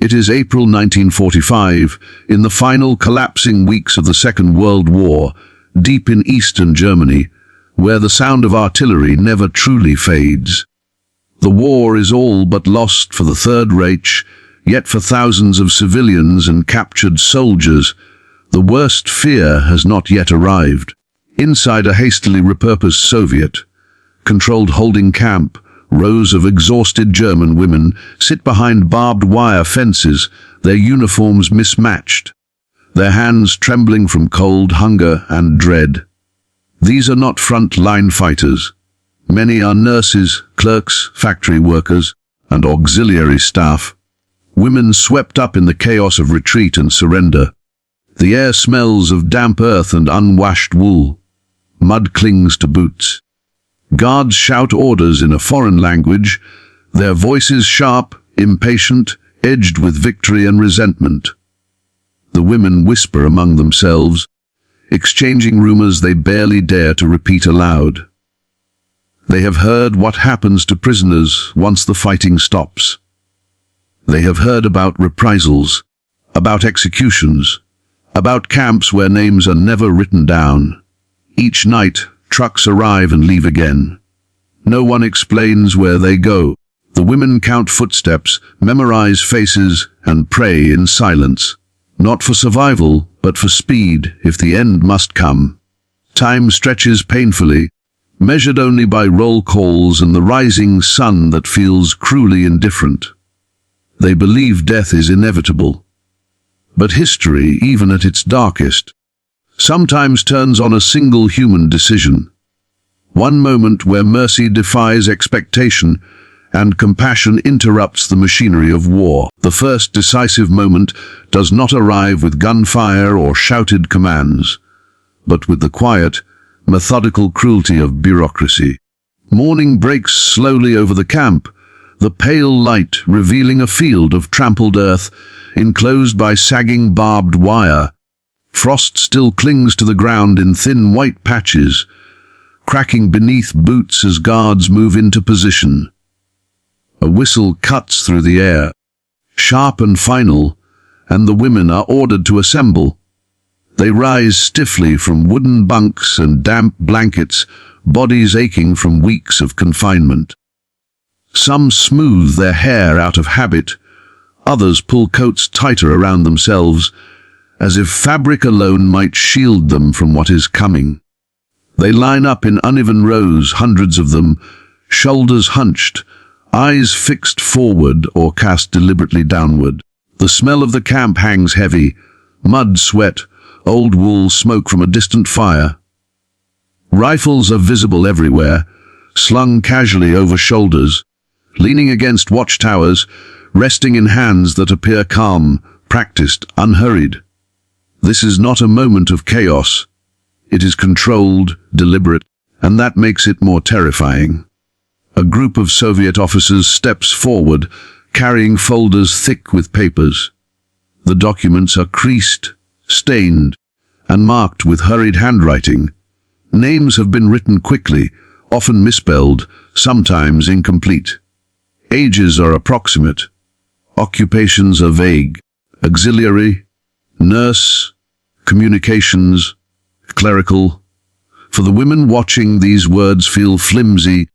It is April 1945, in the final collapsing weeks of the Second World War, deep in eastern Germany, where the sound of artillery never truly fades. The war is all but lost for the Third Reich, yet for thousands of civilians and captured soldiers, the worst fear has not yet arrived. Inside a hastily repurposed Soviet-controlled holding camp, rows of exhausted German women sit behind barbed wire fences, their uniforms mismatched, their hands trembling from cold, hunger, and dread. These are not front-line fighters. Many are nurses, clerks, factory workers, and auxiliary staff. Women swept up in the chaos of retreat and surrender. The air smells of damp earth and unwashed wool. Mud clings to boots. Guards shout orders in a foreign language, their voices sharp, impatient, edged with victory and resentment. The women whisper among themselves, exchanging rumors they barely dare to repeat aloud. They have heard what happens to prisoners once the fighting stops. They have heard about reprisals, about executions, about camps where names are never written down. Each night, trucks arrive and leave again. No one explains where they go. The women count footsteps, memorize faces, and pray in silence. Not for survival, but for speed, if the end must come. Time stretches painfully, measured only by roll calls and the rising sun that feels cruelly indifferent. They believe death is inevitable. But history, even at its darkest, sometimes turns on a single human decision. One moment where mercy defies expectation and compassion interrupts the machinery of war. The first decisive moment does not arrive with gunfire or shouted commands, but with the quiet, methodical cruelty of bureaucracy. Morning breaks slowly over the camp, the pale light revealing a field of trampled earth enclosed by sagging barbed wire. Frost still clings to the ground in thin white patches, cracking beneath boots as guards move into position. A whistle cuts through the air, sharp and final, and the women are ordered to assemble. They rise stiffly from wooden bunks and damp blankets, bodies aching from weeks of confinement. Some smooth their hair out of habit, others pull coats tighter around themselves, as if fabric alone might shield them from what is coming. They line up in uneven rows, hundreds of them, shoulders hunched, eyes fixed forward or cast deliberately downward. The smell of the camp hangs heavy, mud, sweat, old wool, smoke from a distant fire. Rifles are visible everywhere, slung casually over shoulders, leaning against watchtowers, resting in hands that appear calm, practiced, unhurried. This is not a moment of chaos. It is controlled, deliberate, and that makes it more terrifying. A group of Soviet officers steps forward, carrying folders thick with papers. The documents are creased, stained, and marked with hurried handwriting. Names have been written quickly, often misspelled, sometimes incomplete. Ages are approximate. Occupations are vague. Auxiliary, nurse, communications, clerical. For the women watching, these words feel flimsy,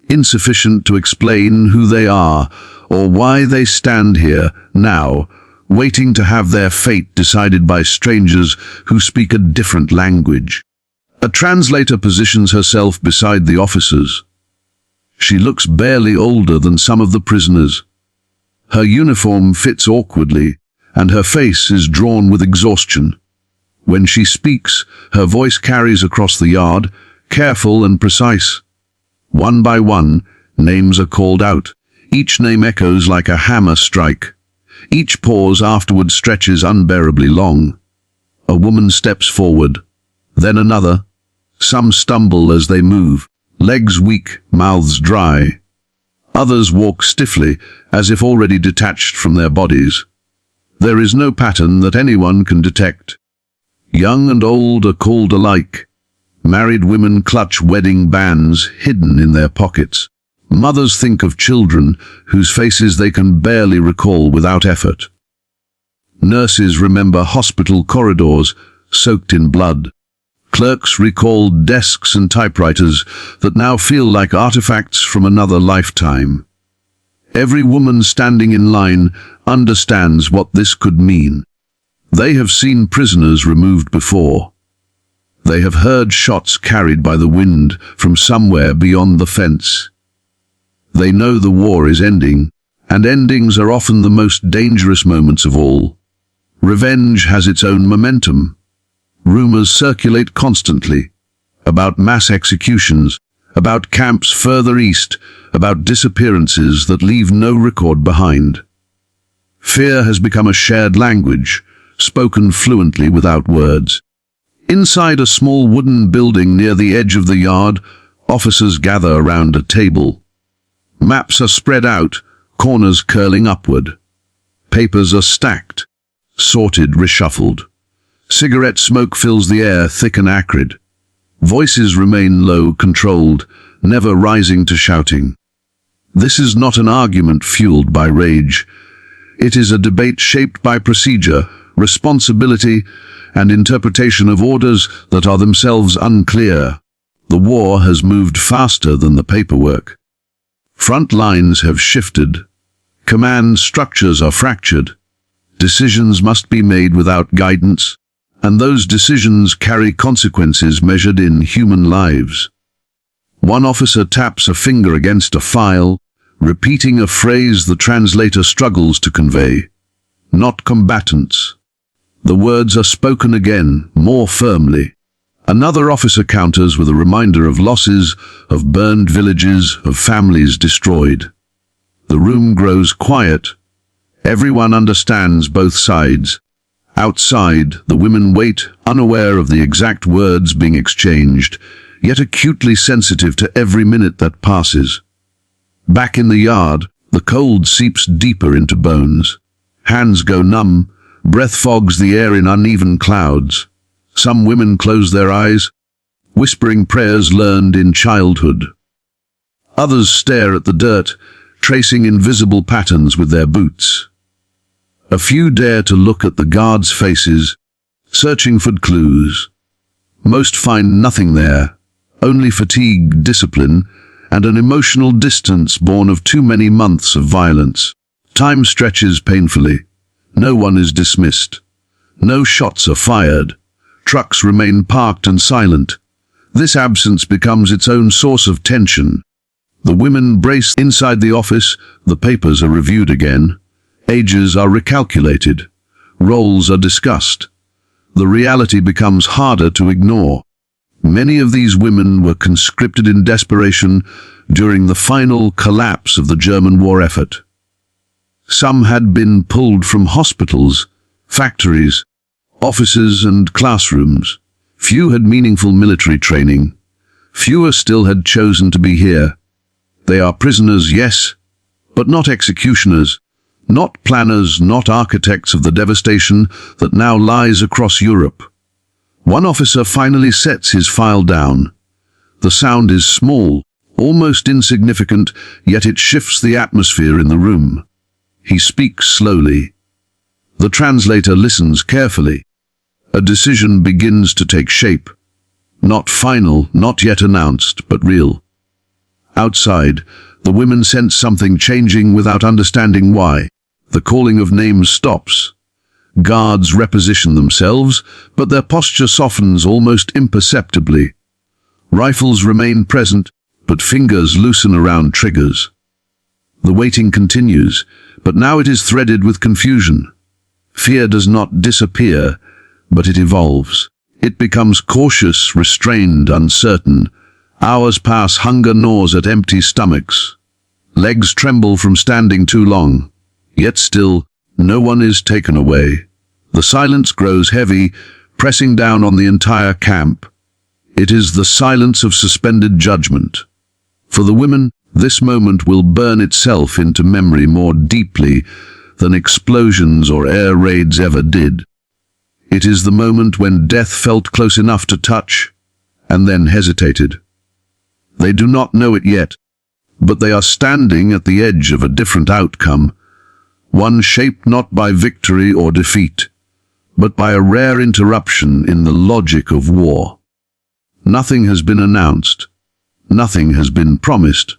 insufficient to explain who they are or why they stand here now, waiting to have their fate decided by strangers who speak a different language. A translator positions herself beside the officers. She looks barely older than some of the prisoners. Her uniform fits awkwardly, and her face is drawn with exhaustion. When she speaks, her voice carries across the yard, careful and precise. One by one, names are called out. Each name echoes like a hammer strike. Each pause afterward stretches unbearably long. A woman steps forward, then another. Some stumble as they move, legs weak, mouths dry. Others walk stiffly, as if already detached from their bodies. There is no pattern that anyone can detect. Young and old are called alike. Married women clutch wedding bands hidden in their pockets. Mothers think of children whose faces they can barely recall without effort. Nurses remember hospital corridors soaked in blood. Clerks recall desks and typewriters that now feel like artifacts from another lifetime. Every woman standing in line understands what this could mean. They have seen prisoners removed before. They have heard shots carried by the wind from somewhere beyond the fence. They know the war is ending, and endings are often the most dangerous moments of all. Revenge has its own momentum. Rumors circulate constantly about mass executions, about camps further east, about disappearances that leave no record behind. Fear has become a shared language, spoken fluently without words. Inside a small wooden building near the edge of the yard, officers gather around a table. Maps are spread out, corners curling upward. Papers are stacked, sorted, reshuffled. Cigarette smoke fills the air, thick and acrid. Voices remain low, controlled, never rising to shouting. This is not an argument fueled by rage. It is a debate shaped by procedure, responsibility, and interpretation of orders that are themselves unclear. The war has moved faster than the paperwork. Front lines have shifted. Command structures are fractured. Decisions must be made without guidance, and those decisions carry consequences measured in human lives. One officer taps a finger against a file, repeating a phrase the translator struggles to convey. Not combatants. The words are spoken again, more firmly. Another officer counters with a reminder of losses, of burned villages, of families destroyed. The room grows quiet. Everyone understands both sides. Outside, the women wait, unaware of the exact words being exchanged, yet acutely sensitive to every minute that passes. Back in the yard, the cold seeps deeper into bones. Hands go numb, breath fogs the air in uneven clouds. Some women close their eyes, whispering prayers learned in childhood. Others stare at the dirt, tracing invisible patterns with their boots. A few dare to look at the guards' faces, searching for clues. Most find nothing there, only fatigue, discipline, and an emotional distance born of too many months of violence. Time stretches painfully. No one is dismissed. No shots are fired. Trucks remain parked and silent. This absence becomes its own source of tension. The women brace inside the office, the papers are reviewed again. Ages are recalculated. Roles are discussed. The reality becomes harder to ignore. Many of these women were conscripted in desperation during the final collapse of the German war effort. Some had been pulled from hospitals, factories, offices and classrooms. Few had meaningful military training. Fewer still had chosen to be here. They are prisoners, yes, but not executioners, not planners, not architects of the devastation that now lies across Europe. One officer finally sets his file down. The sound is small, almost insignificant, yet it shifts the atmosphere in the room. He speaks slowly. The translator listens carefully. A decision begins to take shape. Not final, not yet announced, but real. Outside, the women sense something changing without understanding why. The calling of names stops. Guards reposition themselves, but their posture softens almost imperceptibly. Rifles remain present, but fingers loosen around triggers. The waiting continues, but now it is threaded with confusion. Fear does not disappear, but it evolves. It becomes cautious, restrained, uncertain. Hours pass, hunger gnaws at empty stomachs. Legs tremble from standing too long. Yet still, no one is taken away. The silence grows heavy, pressing down on the entire camp. It is the silence of suspended judgment. For the women, this moment will burn itself into memory more deeply than explosions or air raids ever did. It is the moment when death felt close enough to touch, and then hesitated. They do not know it yet, but they are standing at the edge of a different outcome, one shaped not by victory or defeat, but by a rare interruption in the logic of war. Nothing has been announced, nothing has been promised,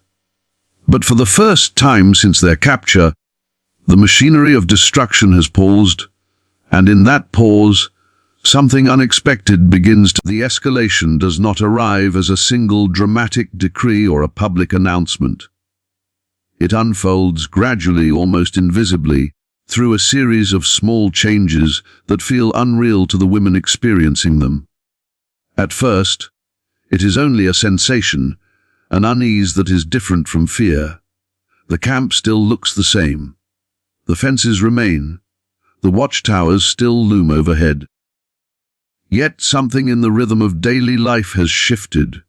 but for the first time since their capture, the machinery of destruction has paused, and in that pause, something unexpected begins to. The escalation does not arrive as a single dramatic decree or a public announcement. It unfolds gradually, almost invisibly, through a series of small changes that feel unreal to the women experiencing them. At first, it is only a sensation, an unease that is different from fear. The camp still looks the same. The fences remain. The watchtowers still loom overhead. Yet something in the rhythm of daily life has shifted,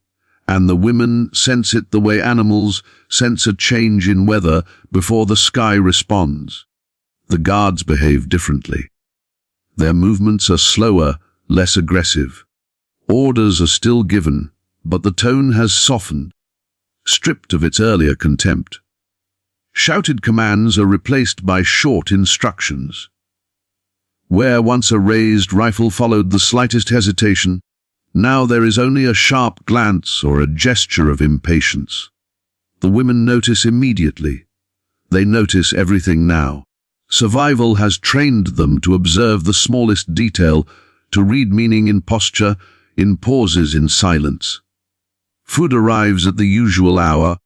and the women sense it the way animals sense a change in weather before the sky responds. The guards behave differently. Their movements are slower, less aggressive. Orders are still given, but the tone has softened, stripped of its earlier contempt. Shouted commands are replaced by short instructions. Where once a raised rifle followed the slightest hesitation, now there is only a sharp glance or a gesture of impatience. The women notice immediately. They notice everything now. Survival has trained them to observe the smallest detail, to read meaning in posture, in pauses, in silence. Food arrives at the usual hour,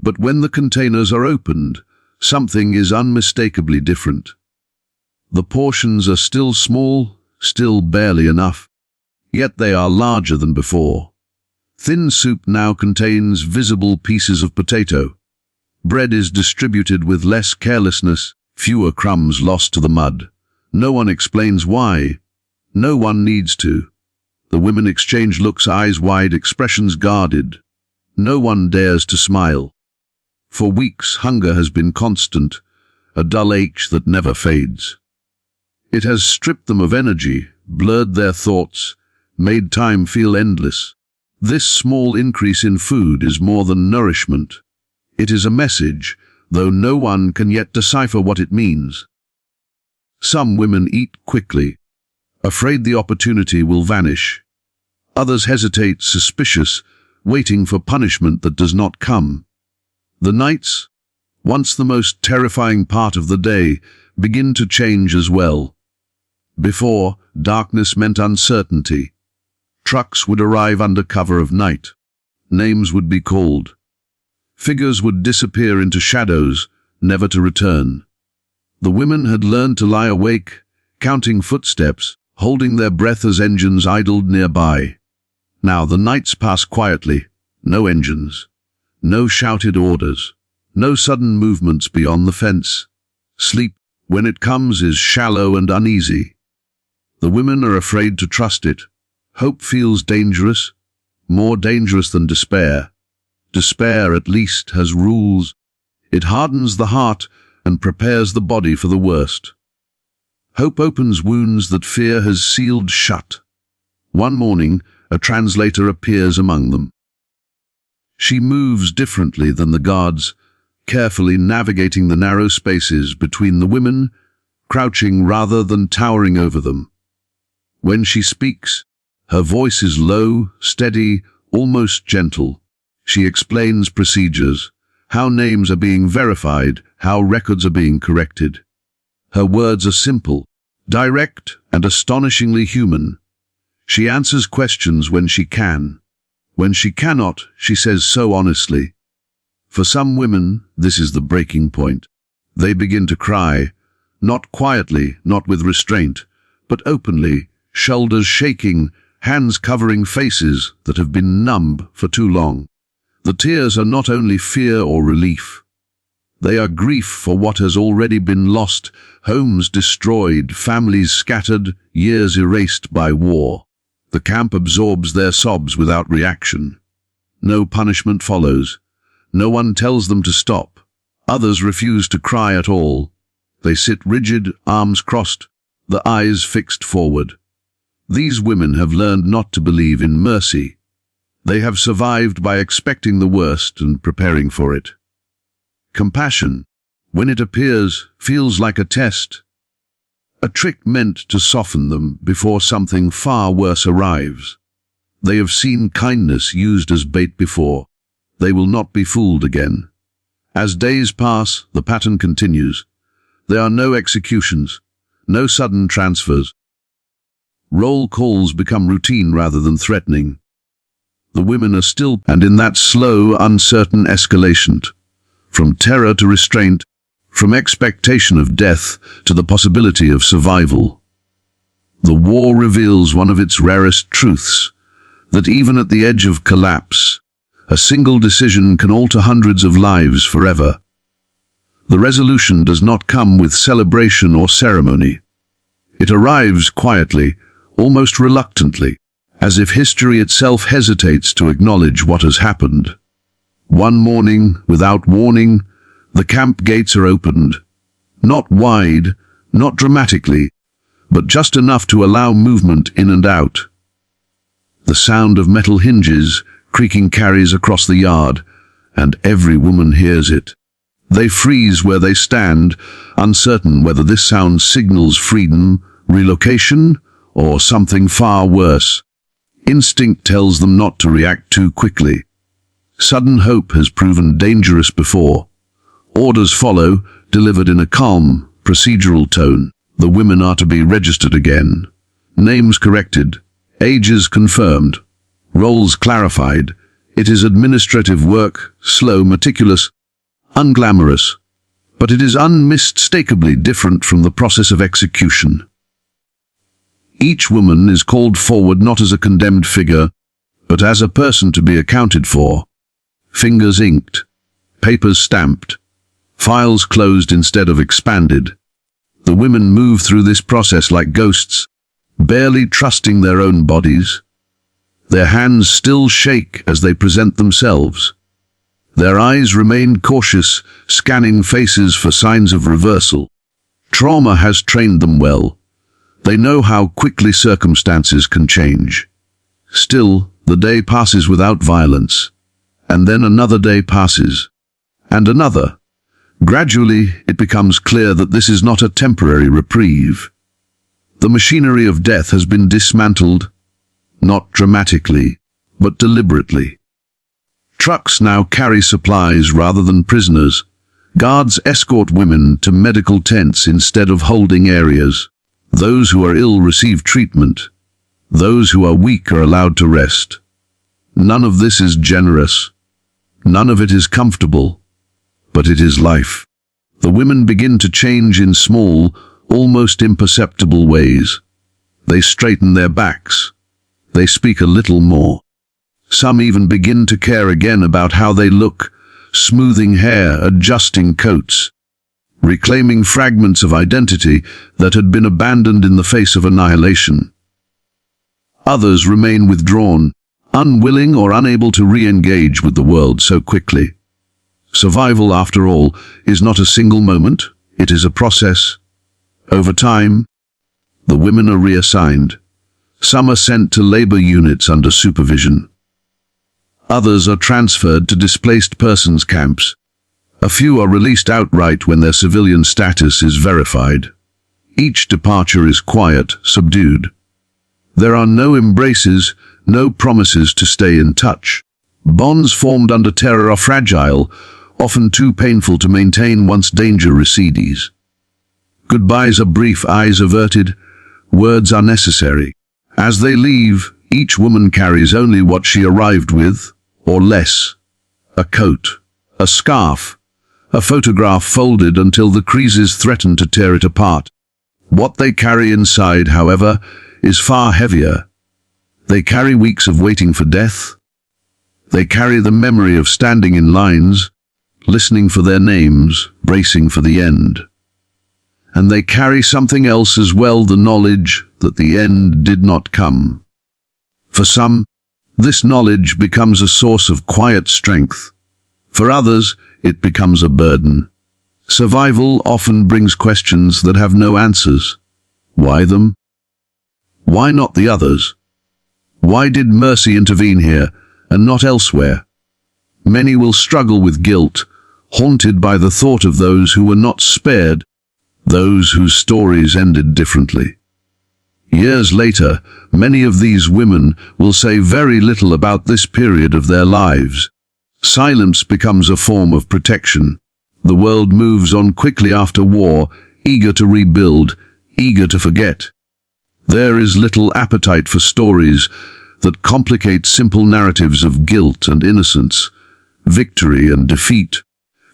but when the containers are opened, something is unmistakably different. The portions are still small, still barely enough, yet they are larger than before. Thin soup now contains visible pieces of potato. Bread is distributed with less carelessness, fewer crumbs lost to the mud. No one explains why. No one needs to. The women exchange looks, eyes wide, expressions guarded. No one dares to smile. For weeks, hunger has been constant, a dull ache that never fades. It has stripped them of energy, blurred their thoughts, made time feel endless. This small increase in food is more than nourishment. It is a message, though no one can yet decipher what it means. Some women eat quickly, afraid the opportunity will vanish. Others hesitate, suspicious, waiting for punishment that does not come. The nights, once the most terrifying part of the day, begin to change as well. Before, darkness meant uncertainty. Trucks would arrive under cover of night. Names would be called. Figures would disappear into shadows, never to return. The women had learned to lie awake, counting footsteps, holding their breath as engines idled nearby. Now the nights pass quietly, no engines, no shouted orders, no sudden movements beyond the fence. Sleep, when it comes, is shallow and uneasy. The women are afraid to trust it. Hope feels dangerous, more dangerous than despair. Despair, at least, has rules. It hardens the heart and prepares the body for the worst. Hope opens wounds that fear has sealed shut. One morning, a translator appears among them. She moves differently than the guards, carefully navigating the narrow spaces between the women, crouching rather than towering over them. When she speaks, her voice is low, steady, almost gentle. She explains procedures, how names are being verified, how records are being corrected. Her words are simple, direct, and astonishingly human. She answers questions when she can. When she cannot, she says so honestly. For some women, this is the breaking point. They begin to cry, not quietly, not with restraint, but openly, shoulders shaking, hands covering faces that have been numb for too long. The tears are not only fear or relief. They are grief for what has already been lost, homes destroyed, families scattered, years erased by war. The camp absorbs their sobs without reaction. No punishment follows. No one tells them to stop. Others refuse to cry at all. They sit rigid, arms crossed, the eyes fixed forward. These women have learned not to believe in mercy. They have survived by expecting the worst and preparing for it. Compassion, when it appears, feels like a test. A trick meant to soften them before something far worse arrives. They have seen kindness used as bait before. They will not be fooled again. As days pass, the pattern continues. There are no executions, no sudden transfers. Roll calls become routine rather than threatening. The women are still, and in that slow, uncertain escalation, from terror to restraint, from expectation of death to the possibility of survival. The war reveals one of its rarest truths, that even at the edge of collapse, a single decision can alter hundreds of lives forever. The resolution does not come with celebration or ceremony. It arrives quietly, almost reluctantly, as if history itself hesitates to acknowledge what has happened. One morning, without warning, the camp gates are opened, not wide, not dramatically, but just enough to allow movement in and out. The sound of metal hinges creaking carries across the yard, and every woman hears it. They freeze where they stand, uncertain whether this sound signals freedom, relocation, or something far worse. Instinct tells them not to react too quickly. Sudden hope has proven dangerous before. Orders follow, delivered in a calm, procedural tone. The women are to be registered again. Names corrected. Ages confirmed. Roles clarified. It is administrative work, slow, meticulous, unglamorous. But it is unmistakably different from the process of execution. Each woman is called forward not as a condemned figure, but as a person to be accounted for. Fingers inked. Papers stamped. Files closed instead of expanded. The women move through this process like ghosts, barely trusting their own bodies. Their hands still shake as they present themselves. Their eyes remain cautious, scanning faces for signs of reversal. Trauma has trained them well. They know how quickly circumstances can change. Still, the day passes without violence. And then another day passes. And another. Gradually, it becomes clear that this is not a temporary reprieve. The machinery of death has been dismantled, not dramatically, but deliberately. Trucks now carry supplies rather than prisoners. Guards escort women to medical tents instead of holding areas. Those who are ill receive treatment. Those who are weak are allowed to rest. None of this is generous. None of it is comfortable. But it is life. The women begin to change in small, almost imperceptible ways. They straighten their backs. They speak a little more. Some even begin to care again about how they look, smoothing hair, adjusting coats, reclaiming fragments of identity that had been abandoned in the face of annihilation. Others remain withdrawn, unwilling or unable to re-engage with the world so quickly. Survival, after all, is not a single moment, it is a process. Over time, the women are reassigned. Some are sent to labor units under supervision. Others are transferred to displaced persons camps. A few are released outright when their civilian status is verified. Each departure is quiet, subdued. There are no embraces, no promises to stay in touch. Bonds formed under terror are fragile, often too painful to maintain once danger recedes. Goodbyes are brief, eyes averted, words are necessary. As they leave, each woman carries only what she arrived with, or less. A coat, a scarf, a photograph folded until the creases threaten to tear it apart. What they carry inside, however, is far heavier. They carry weeks of waiting for death. They carry the memory of standing in lines, listening for their names, bracing for the end. And they carry something else as well, the knowledge that the end did not come. For some, this knowledge becomes a source of quiet strength. For others, it becomes a burden. Survival often brings questions that have no answers. Why them? Why not the others? Why did mercy intervene here and not elsewhere? Many will struggle with guilt, haunted by the thought of those who were not spared, those whose stories ended differently. Years later, many of these women will say very little about this period of their lives. Silence becomes a form of protection. The world moves on quickly after war, eager to rebuild, eager to forget. There is little appetite for stories that complicate simple narratives of guilt and innocence, victory and defeat.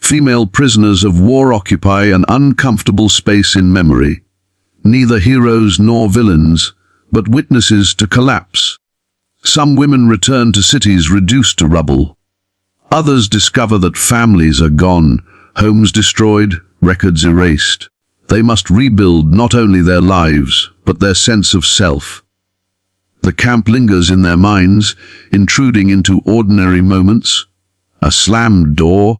Female prisoners of war occupy an uncomfortable space in memory, neither heroes nor villains, but witnesses to collapse. Some women return to cities reduced to rubble. Others discover that families are gone, homes destroyed, records erased. They must rebuild not only their lives, but their sense of self. The camp lingers in their minds, intruding into ordinary moments. A slammed door,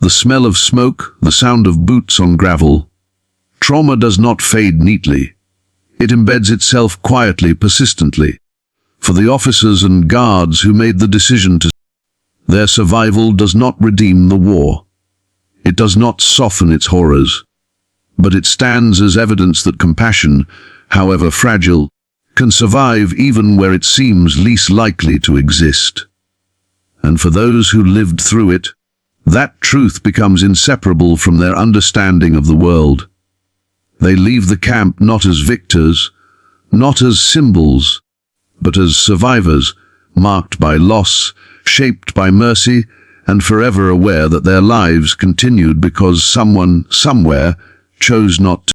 the smell of smoke, the sound of boots on gravel. Trauma does not fade neatly. It embeds itself quietly, persistently. For the officers and guards who made the decision to, their survival does not redeem the war. It does not soften its horrors, but it stands as evidence that compassion, however fragile, can survive even where it seems least likely to exist. And for those who lived through it, that truth becomes inseparable from their understanding of the world. They leave the camp not as victors, not as symbols, but as survivors, marked by loss, shaped by mercy, and forever aware that their lives continued because someone, somewhere, chose not to.